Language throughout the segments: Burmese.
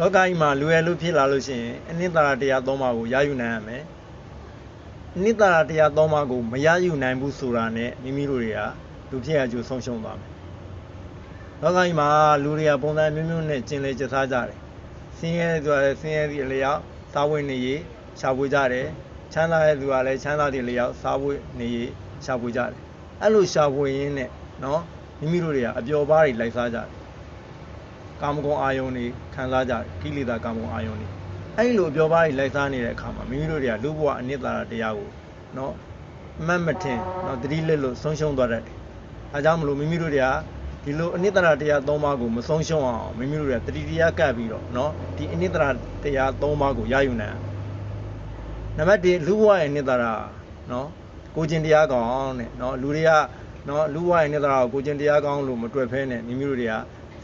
လောကကြီးမှာလူရယ်လို့ဖြစ်လာလို့ရှိရင်အနှစ်သာရတရားသုံးပါးကိုရယူနိုင်ရမယ်အနှစ်သာရတရားသုံးပါးကိုမရယူနိုင်ဘူးဆိုတာနဲ့မိမိတို့တွေကလူဖြစ်ရကျိုးဆုံးရှုံးသွားမယ်လောကကြီးမှာလူတွေကပုံစံမျိုးမျိုးနဲ့ကျင်လည်ကျစားကြတယ်ဆင်းရဲသူကလည်းဆင်းရဲသည့်အလျောက်စားဝတ်နေရေးရှာဖွေကြတယ်ချမ်းသာတဲ့သူကလည်းချမ်းသာသည့်အလျောက်စားဝတ်နေရေးရှာဖွေကြတယ်အဲ့လိုရှာဖွေရင်းနဲ့နော်မိမိတို့တွေကအပျော်ပါးတွေလိုက်စားကြတယ်ကာမဂုဏ်အာယုန်တွေခံစားကြတယ်ကိလေသာကာမဂုဏ်အာယုန်တွေအဲ့လိုအပျော်ပါးတွေလိုက်စားနေတဲ့အခါမှာမိမိတို့တွေကလူဘဝအနှစ်သာရတရားကိုနော်အမှတ်မထင်နော်တတိလက်လို့ဆုံးရှုံးသွားတတ်တယ်အဲကြောင့်မလို့မိမိတို့တွေကဒီလိုအနှစ်သာရတရား၃ပါးကိုမဆုံးရှုံးအောင်မိမိတို့တွေကတတိတရားကပ်ပြီးတော့နော်ဒီအနှစ်သာရတရား၃ပါးကိုရယူနိုင်နံပါတ်1လူဘဝရဲ့အနှစ်သာရနော်ကိုကျင်တရားကောင်းတဲ့နော်လူတွေကနော်လူဘဝရဲ့အနှစ်သာရကိုကိုကျင်တရားကောင်းလို့မတွေ့ဖဲနဲ့မိမိတို့တွေက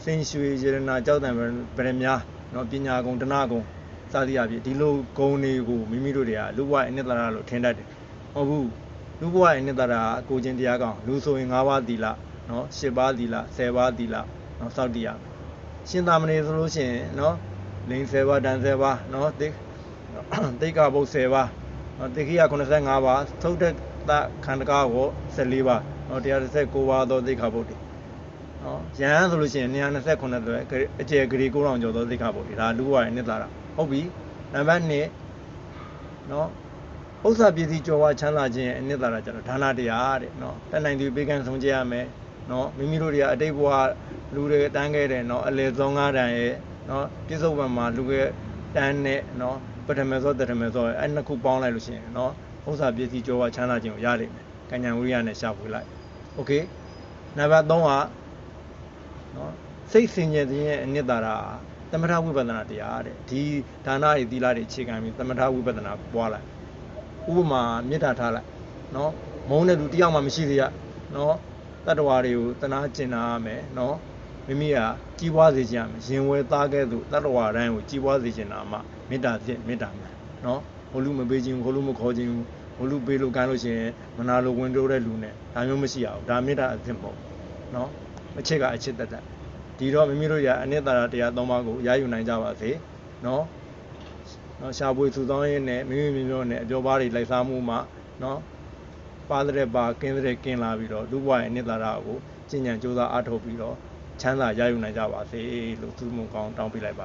စင်ရွှေရတနာကြောက်တံဗရမများနော်ပညာကုံတနာကုံစသည်အဖြစ်ဒီလိုဂုံတွေကိုမိမိတို့တွေကလူဘဝရဲ့အနှစ်သာရလို့ထင်တတ်တယ်ဟုတ်ဘူးလူဘဝရဲ့အနှစ်သာရကိုကျင်တရားကောင်းလူဆိုရင်၅ပါးသီလနော်၈ပါးသီလ10ပါးသီလနော်စောင့်တည်ရမယ်ရှင်သာမဏေဆိုလို့ရှိရင်နော်လိန်10ပါးတန်10ပါးနော်တိတ်ကဘုတ်10ပါးနော်တိခိယ85ပါးသုဒ္ဓတခန္ဓကာကို14ပါးနော်119ပါးသောတိခါဘုတ်တွေနော်ယဟန်ဆိုလို့ရှိရင်229သွဲအကျယ်ဂရီ9000ကျော်သောတိခါဘုတ်တွေဒါလူဘဝရဲ့အနှစ်သာရဟုတ်ပြီနံပါတ်2နော်ဥစ္စာပစ္စည်းကြော်ဝါချမ်းသာခြင်းရဲ့အနှစ်သာရကျတော့ဒါနတရားတဲ့နော်တတ်နိုင်သူပေးကမ်းဆုံးကြရမယ်နော်မိမိတို့တွေကအတိတ်ဘဝလူတွေတန်းခဲ့တယ်နော်အလေဆုံး9တန်ရဲ့နော်ပြစ္ဆုတ်ဘံမှာလူတွေတန်းနဲ့နော်ပထမစောတထမစောအဲ့နှစ်ခုပေါင်းလိုက်လို့ရှိရင်နော်ဥစ္စာပစ္စည်းကြော်ဝါချမ်းသာခြင်းကိုရလိမ့်မယ်ကဉ္ဉဝိရိယနဲ့ရှာဖွေလိုက်โอเคနံပါတ်3ကနော်စိတ်ဆင်ခြင်ခြင်းရဲ့အနှစ်သာရသမထဝိပဿနာတရားတဲ့ဒီဒါနတွေသီလတွေအခြေခံပြီးသမထဝိပဿနာပွားလိုက်ဥပမာမေတ္တာထားလိုက်နော်မုန်းတဲ့လူတယောက်မှမရှိစေရနော်တတ္တဝါတွေကိုတနာကျင်နာရမယ်နော်မိမိကကြီးပွားစေခြင်းရမယ်ရင်ဝဲသားခဲ့သူတတ္တဝါတိုင်းကိုကြီးပွားစေခြင်းနာမှမေတ္တာဖြစ်မေတ္တာမှန်နော်ဟိုလူမပေးခြင်းဟိုလူမခေါ်ခြင်းဟိုလူပေးလို့ကမ်းလို့ရှိရင်မနာလိုဝင်တိုးတဲ့လူနဲ့ဒါမျိုးမရှိရဘူးဒါမေတ္တာအဖြစ်မဟုတ်နော်အချစ်ကအချစ်တတ်ဒီတော့မိမိတို့ရအနှစ်သာရတရား၃ပါးကိုရယူနိုင်ကြပါစေနော်ရှာဖွေစုဆောင်းရင်းနဲ့မိမိမျိုးနဲ့အပြောပါးတွေလိုက်စားမှုမှနော်ပါတဲ့ပါကင်းတဲ့ကင်းလာပြီးတော့လူဘဝရဲ့အနှစ်သာရကိုကျင့်ကြံကြိုးစားအားထုတ်ပြီးတော့ချမ်းသာရယူနိုင်ကြပါစေလို့သူ့မှုကောင်းတောင်းပေးလိုက်ပါ